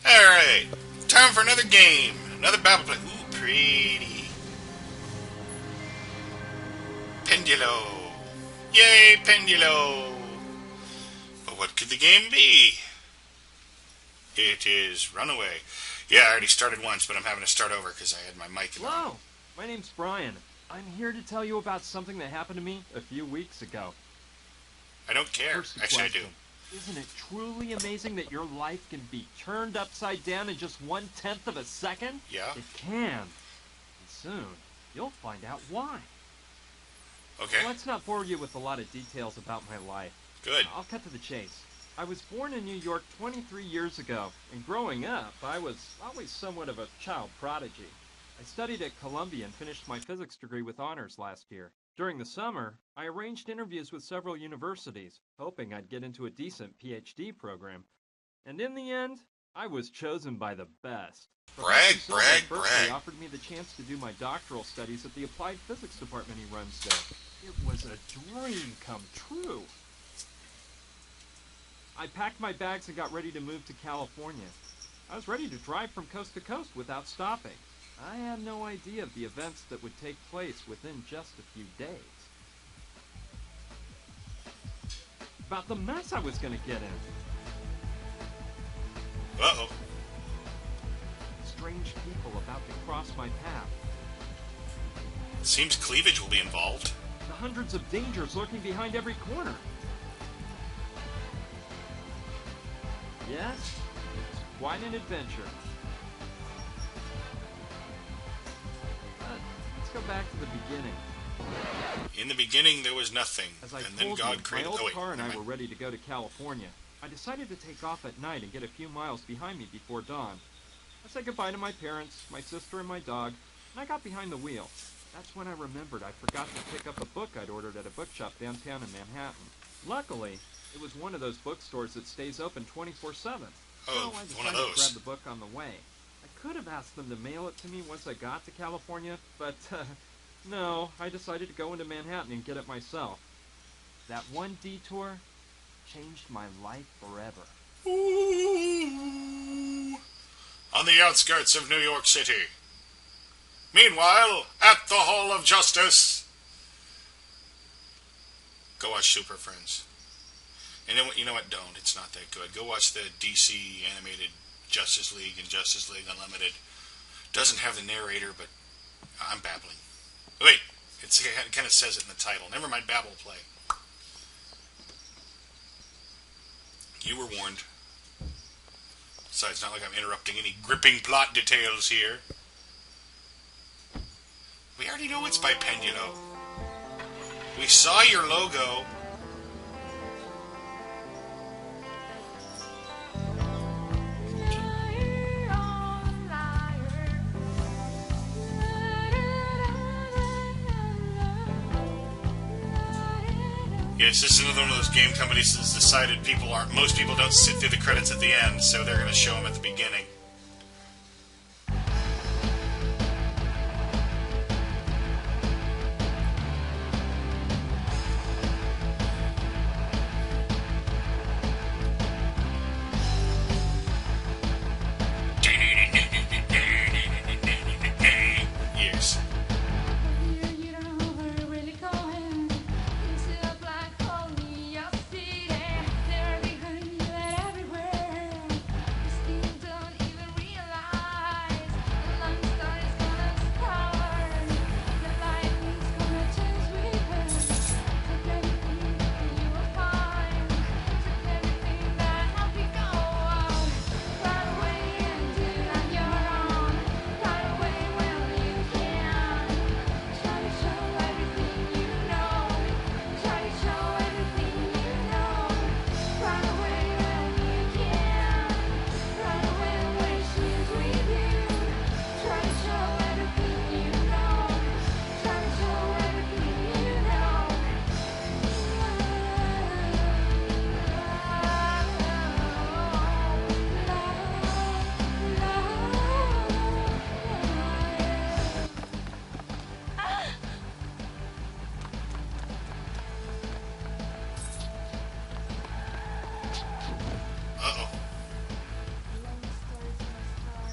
Alright, time for another game. Another Babbleplay. Ooh, pretty. Pendulo. Yay, Pendulo. But what could the game be? It is Runaway. Yeah, I already started once, but I'm having to start over because I had my mic on. Hello, my name's Brian. I'm here to tell you about something that happened to me a few weeks ago. I don't care. First Actually, question. I do. Isn't it truly amazing that your life can be turned upside down in just 1/10 of a second? Yeah? It can. And soon, you'll find out why. Okay. Well, let's not bore you with a lot of details about my life. Good. I'll cut to the chase. I was born in New York 23 years ago, and growing up, I was always somewhat of a child prodigy. I studied at Columbia and finished my physics degree with honors last year. During the summer, I arranged interviews with several universities, hoping I'd get into a decent PhD program. And in the end, I was chosen by the best. Brag, Professor brag, Silver Berkeley brag. offered me the chance to do my doctoral studies at the applied physics department he runs there. It was a dream come true. I packed my bags and got ready to move to California. I was ready to drive from coast to coast without stopping. I had no idea of the events that would take place within just a few days. About the mess I was going to get in. Uh-oh. Strange people about to cross my path. Seems cleavage will be involved. The hundreds of dangers lurking behind every corner. Yes, it was quite an adventure. Let's go back to the beginning. In the beginning, there was nothing. As I And then told God you, created... my old Oh, wait. car and never I were mind. ready to go to California. I decided to take off at night and get a few miles behind me before dawn. I said goodbye to my parents, my sister, and my dog, and I got behind the wheel. That's when I remembered I forgot to pick up a book I'd ordered at a bookshop downtown in Manhattan. Luckily, it was one of those bookstores that stays open 24/7. Oh, So I one decided of to those. grab the book on the way. I could have asked them to mail it to me once I got to California, but no, I decided to go into Manhattan and get it myself. That one detour changed my life forever. Ooh. On the outskirts of New York City. Meanwhile, at the Hall of Justice. Go watch Super Friends. And you know what? Don't. It's not that good. Go watch the DC animated Justice League and Justice League Unlimited. Doesn't have the narrator, but I'm babbling. Wait, it kind of says it in the title. Never mind Babbleplay. You were warned. Besides, it's not like I'm interrupting any gripping plot details here. We already know it's by Pendulo. We saw your logo. Yes, this is another one of those game companies that's decided most people don't sit through the credits at the end, so they're going to show them at the beginning. Yes.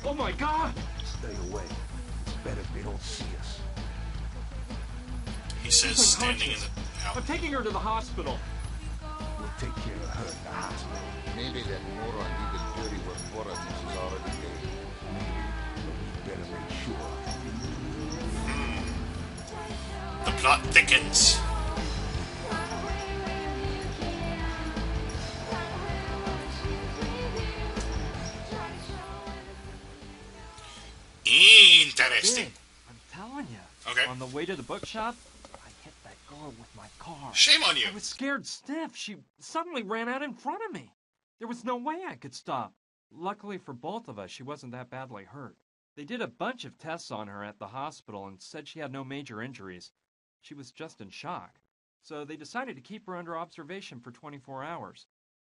Oh my God! Stay away. It's better if they don't see us. He says She's standing in unconscious. the... I'm taking her to the hospital. We'll take care of her in the hospital. Maybe that moron did the dirty work for us and she's already dead. But we better make sure. The plot thickens. Interesting. Big, I'm telling you. Okay. On the way to the bookshop, I hit that girl with my car. Shame on you. I was scared stiff. She suddenly ran out in front of me. There was no way I could stop. Luckily for both of us, she wasn't that badly hurt. They did a bunch of tests on her at the hospital and said she had no major injuries. She was just in shock. So they decided to keep her under observation for 24 hours.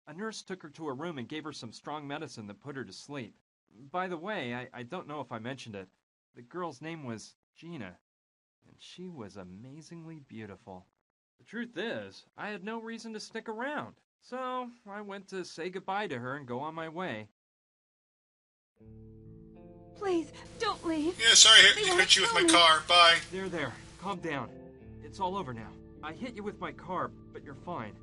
A nurse took her to a room and gave her some strong medicine that put her to sleep. By the way, I don't know if I mentioned it. The girl's name was Gina, and she was amazingly beautiful. The truth is, I had no reason to stick around, so I went to say goodbye to her and go on my way. Please, don't leave. Yeah, sorry, They I wanna hit you with kill my me. car. Bye. There, calm down. It's all over now. I hit you with my car, but you're fine.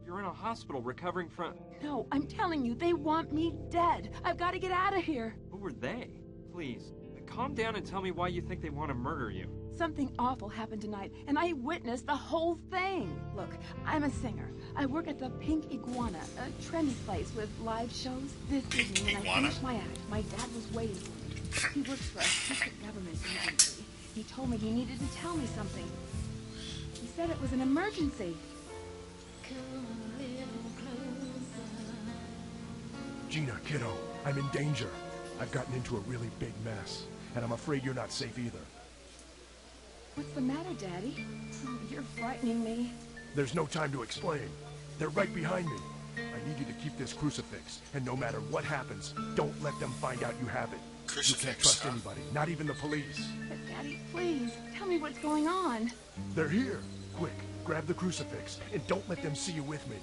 You're in a hospital recovering from... No, I'm telling you, they want me dead. I've got to get out of here. Who were they? Please, calm down and tell me why you think they want to murder you. Something awful happened tonight, and I witnessed the whole thing. Look, I'm a singer. I work at the Pink Iguana, a trendy place with live shows. This Pink evening, when I Iguana? finished my act, my dad was waiting for me. He works for a secret government agency. He told me he needed to tell me something. He said it was an emergency. Gina, kiddo, I'm in danger. I've gotten into a really big mess, and I'm afraid you're not safe either. What's the matter, Daddy? Oh, you're frightening me. There's no time to explain. They're right behind me. I need you to keep this crucifix, and no matter what happens, don't let them find out you have it. You can't Crucifix, trust huh? anybody, not even the police. But Daddy, please, tell me what's going on. They're here. Quick, grab the crucifix, and don't let them see you with me.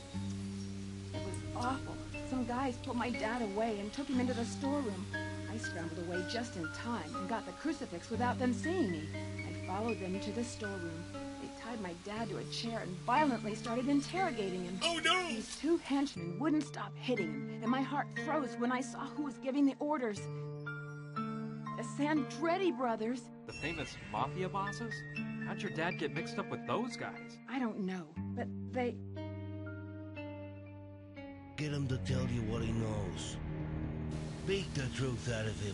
It was awful. Some guys put my dad away and took him into the storeroom. I scrambled away just in time and got the crucifix without them seeing me. I followed them to the storeroom. They tied my dad to a chair and violently started interrogating him. Oh, no. These two henchmen wouldn't stop hitting him, and my heart froze when I saw who was giving the orders. The Sandretti brothers. The famous mafia bosses? How'd your dad get mixed up with those guys? I don't know, but they... Get him to tell you what he knows. Beat the truth out of him,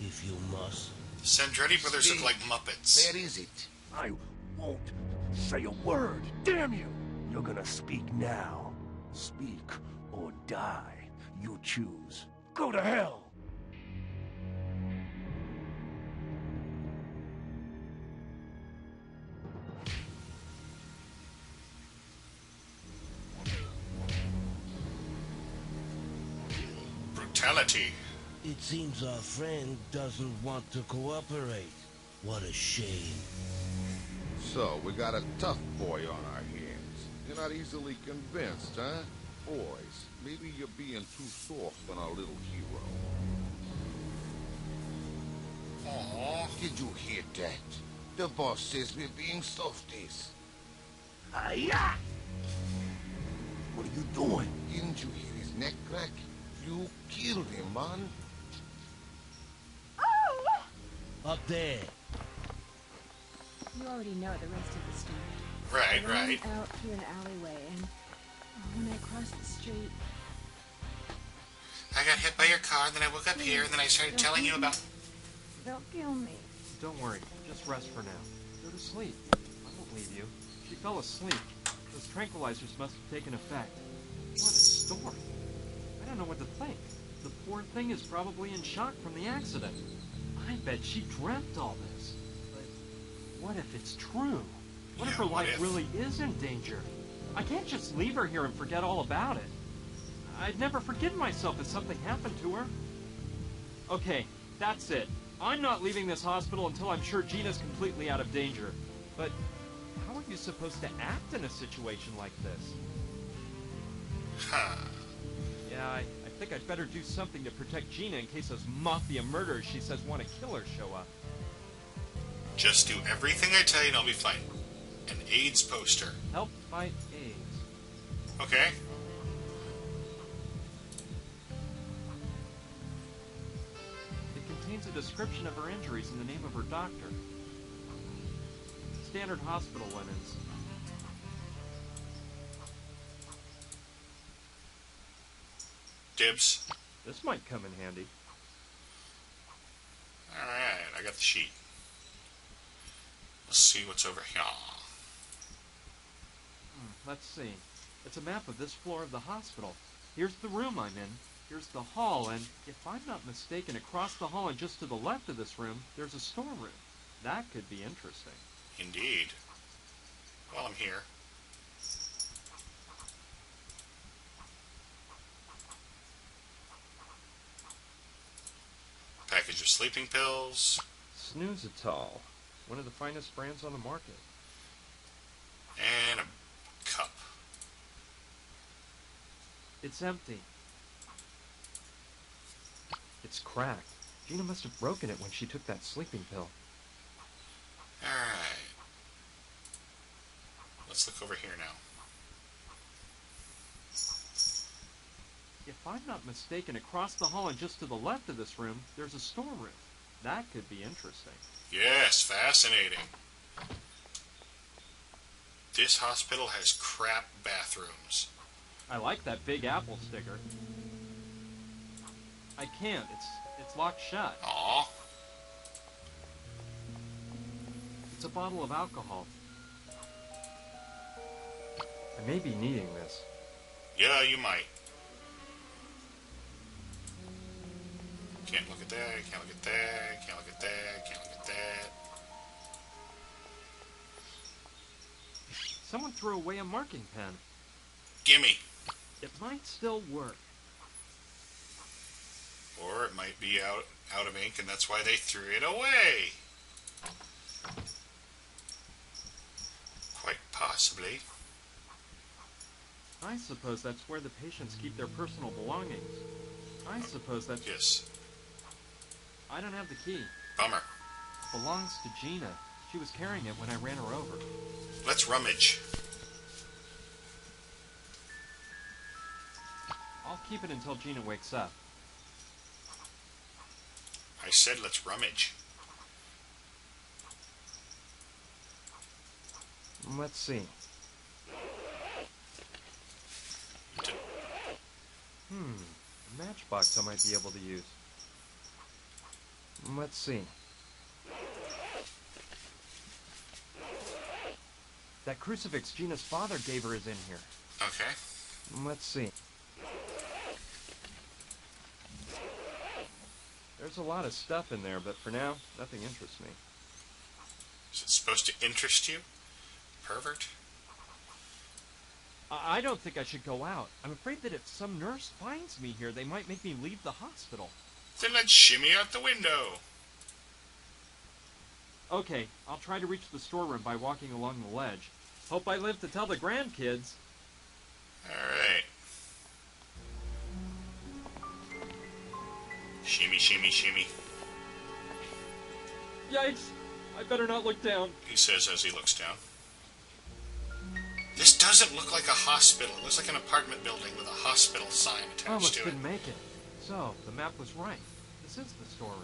if you must. Sandretti brothers look like Muppets. Where is it? I won't say a word. Damn you! You're gonna speak now. Speak or die. You choose. Go to hell! Brutality. It seems our friend doesn't want to cooperate. What a shame. So, we got a tough boy on our hands. You're not easily convinced, huh? Boys, maybe you're being too soft on our little hero. Aww. Did you hear that? The boss says we're being softies. Hi-ya! What are you doing? Didn't you hear his neck crack? You killed him, man. Up there. You already know the rest of the story. Right, I ran right. out through an alleyway, and when I crossed the street... I got hit by your car, then I woke up here, and then I started telling you about... They'll kill me. Don't worry, just rest for now. Go to sleep. I won't leave you. She fell asleep. Those tranquilizers must have taken effect. What a story. I don't know what to think. The poor thing is probably in shock from the accident. I bet she dreamt all this. But what if it's true? What if Yeah, her what life if? really is in danger? I can't just leave her here and forget all about it. I'd never forgive myself if something happened to her. Okay, that's it. I'm not leaving this hospital until I'm sure Gina's completely out of danger. But how are you supposed to act in a situation like this? Huh. Yeah, I think I'd better do something to protect Gina in case those mafia murderers she says want to kill her show up. Just do everything I tell you and I'll be fine. An AIDS poster. Help fight AIDS. Okay. It contains a description of her injuries and the name of her doctor. Standard hospital linens. Dibs. This might come in handy. Alright, I got the sheet. Let's see what's over here. Let's see. It's a map of this floor of the hospital. Here's the room I'm in. Here's the hall, and if I'm not mistaken, across the hall and just to the left of this room, there's a storeroom. That could be interesting. Indeed. While I'm here. Package of sleeping pills. Snoozetol. One of the finest brands on the market. And a cup. It's empty. It's cracked. Gina must have broken it when she took that sleeping pill. Alright. Let's look over here now. If I'm not mistaken, across the hall and just to the left of this room, there's a storeroom. That could be interesting. Yes, fascinating. This hospital has crap bathrooms. I like that Big Apple sticker. I can't. It's locked shut. Aw. It's a bottle of alcohol. I may be needing this. Yeah, you might. Can't look at that, can't look at that, can't look at that, can't look at that. Someone threw away a marking pen. Gimme. It might still work. Or it might be out of ink and that's why they threw it away. Quite possibly. I suppose that's where the patients keep their personal belongings. I suppose that's... Yes. I don't have the key. Bummer. It belongs to Gina. She was carrying it when I ran her over. Let's rummage. I'll keep it until Gina wakes up. I said let's rummage. Let's see. A matchbox I might be able to use. Let's see. That crucifix Gina's father gave her is in here. Okay. Let's see. There's a lot of stuff in there, but for now, nothing interests me. Is it supposed to interest you? Pervert? I don't think I should go out. I'm afraid that if some nurse finds me here, they might make me leave the hospital. Then let's shimmy out the window. Okay, I'll try to reach the storeroom by walking along the ledge. Hope I live to tell the grandkids. Alright. Shimmy, shimmy, shimmy. Yikes! I better not look down. He says as he looks down. This doesn't look like a hospital. It looks like an apartment building with a hospital sign attached Almost to it. didn't make it. So, the map was right. This is the storeroom.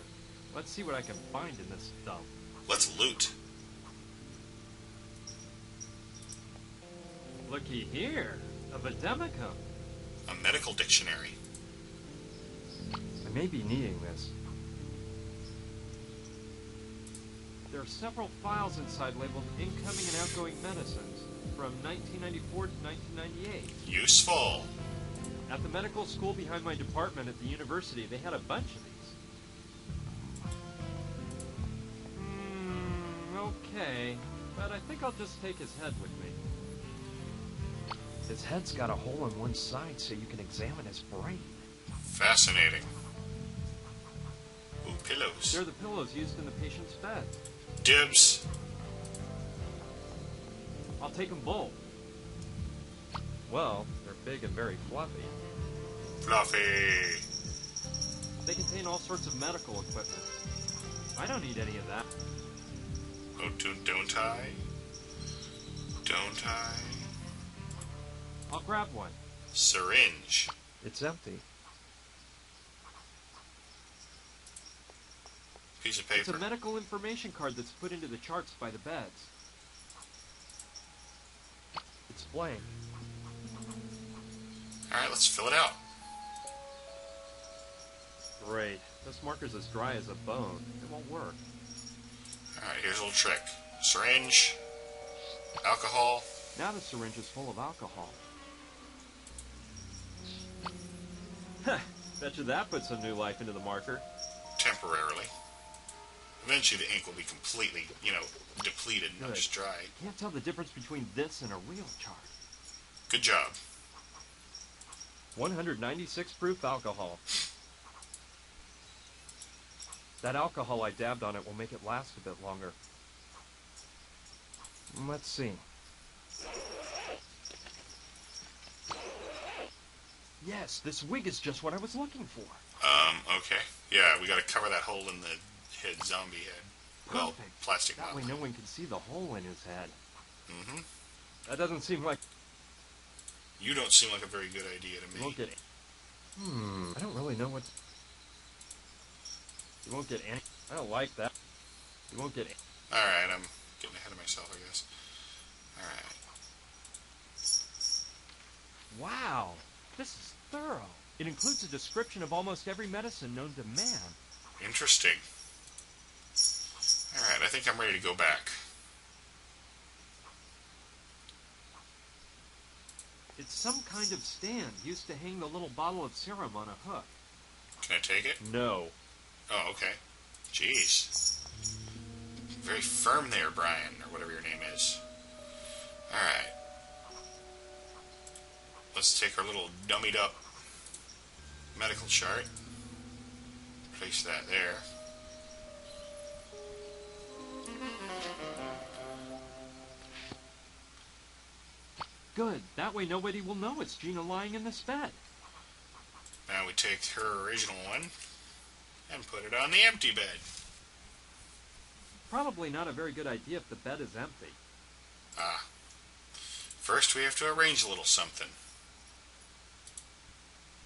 Let's see what I can find in this dump. Let's loot. Looky here. A vademecum. A medical dictionary. I may be needing this. There are several files inside labeled incoming and outgoing medicines from 1994 to 1998. Useful. At the medical school behind my department at the university, they had a bunch of these. Okay, but I think I'll just take his head with me. His head's got a hole in one side so you can examine his brain. Fascinating. Ooh, pillows. They're the pillows used in the patient's bed. Dibs. I'll take them both. Well, they're big and very fluffy. Fluffy. They contain all sorts of medical equipment. I don't need any of that. Oh, don't I? Don't I? I'll grab one. Syringe. It's empty. Piece of paper. It's a medical information card that's put into the charts by the beds. It's blank. Alright, let's fill it out. Great. This marker's as dry as a bone. It won't work. Alright, here's a little trick. Syringe. Alcohol. Now the syringe is full of alcohol. Heh, betcha that puts some new life into the marker. Temporarily. Eventually the ink will be completely, depleted, not Good. just dry. Can't tell the difference between this and a real chart. Good job. 196 proof alcohol. That alcohol I dabbed on it will make it last a bit longer. Let's see. Yes, this wig is just what I was looking for. Okay. Yeah, we gotta cover that hole in the head, zombie head. Well, Perfect. plastic That model. way no one can see the hole in his head. Mm-hmm. That doesn't seem like... You don't seem like a very good idea to You me. won't get... I don't really know what... You won't get any... I don't like that. You won't get... Alright, I'm getting ahead of myself, I guess. Alright. Wow! This is thorough. It includes a description of almost every medicine known to man. Interesting. Alright, I think I'm ready to go back. It's some kind of stand used to hang the little bottle of serum on a hook. Can I take it? No. Oh, okay. Jeez. Very firm there, Brian, or whatever your name is. Alright. Let's take our little dummied up medical chart. Place that there. Good. That way nobody will know it's Gina lying in this bed. Now we take her original one and put it on the empty bed. Probably not a very good idea if the bed is empty. Ah. First we have to arrange a little something.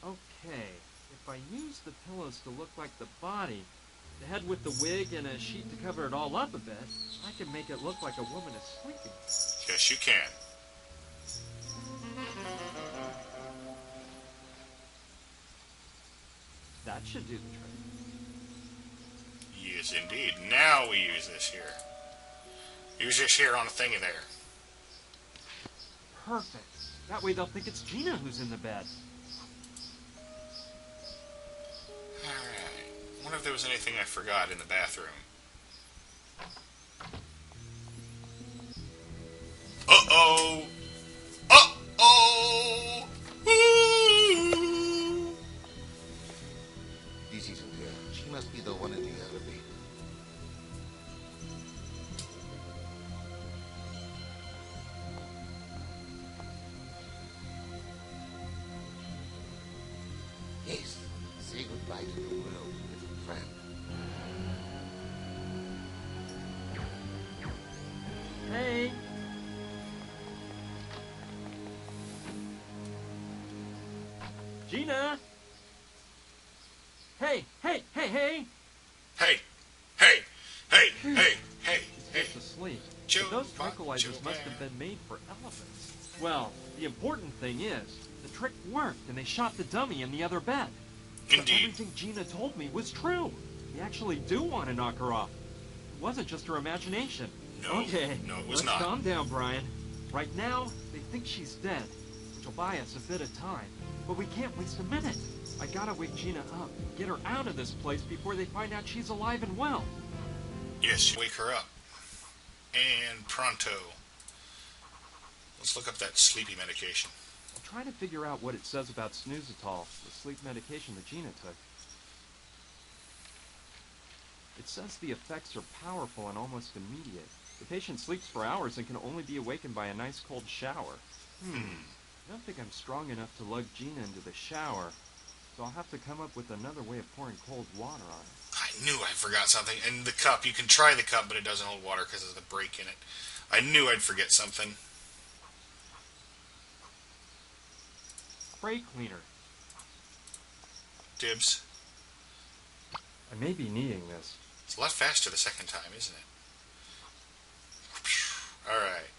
Okay. If I use the pillows to look like the body, the head with the wig and a sheet to cover it all up a bit, I can make it look like a woman is sleeping. Yes, you can. That should do the trick. Yes, indeed. Now we use this here. Use this here on a thingy there. Perfect. That way they'll think it's Gina who's in the bed. Alright. Wonder if there was anything I forgot in the bathroom. Uh-oh! Uh-oh! Ooh! This isn't her. She must be the one in the elevator. Yes. Say goodbye to the world, little friend. Hey! Gina! Hey! Hey! Hey! Hey! Hey! Hey! Hey! Hey! Hey! Hey! Just asleep. Joe But those Bob, tranquilizers Joe must have Bear. been made for elephants. Well, the important thing is, the trick worked and they shot the dummy in the other bed. So Indeed. everything Gina told me was true. They actually do want to knock her off. It wasn't just her imagination. No, Okay, no, it was let's not. calm down, Brian. Right now, they think she's dead, which will buy us a bit of time. But we can't waste a minute. I gotta wake Gina up, get her out of this place before they find out she's alive and well. Yes, wake her up. And pronto. Let's look up that sleepy medication. I'll try to figure out what it says about snoozitol, the sleep medication that Gina took. It says the effects are powerful and almost immediate. The patient sleeps for hours and can only be awakened by a nice cold shower. I don't think I'm strong enough to lug Gina into the shower. so I'll have to come up with another way of pouring cold water on it. I knew I forgot something. And the cup, you can try the cup, but it doesn't hold water because of the break in it. I knew I'd forget something. Spray cleaner. Dibs. I may be needing this. It's a lot faster the second time, isn't it? Alright.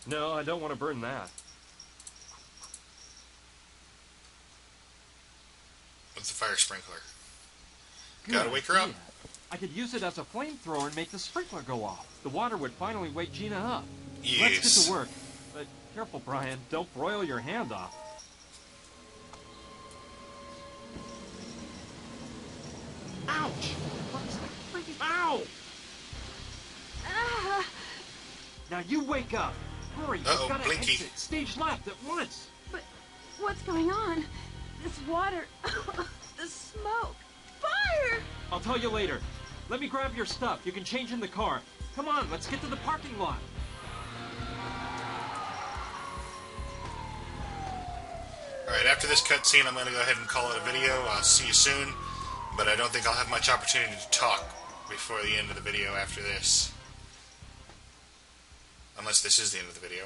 No, I don't want to burn that. What's the fire sprinkler? Good Gotta wake her up. idea. I could use it as a flamethrower and make the sprinkler go off. The water would finally wake Gina up. Yes. Let's get to work. But careful, Brian. Don't broil your hand off. Ouch! What's the freaking... Ow! Ah! Now you wake up. Hurry, Uh-oh, we've got to Blinky. exit stage left at once. But what's going on? This water, the smoke, fire! I'll tell you later. Let me grab your stuff. You can change in the car. Come on, let's get to the parking lot. Alright, after this cutscene, I'm going to go ahead and call it a video. I'll see you soon, but I don't think I'll have much opportunity to talk before the end of the video after this. Unless this is the end of the video.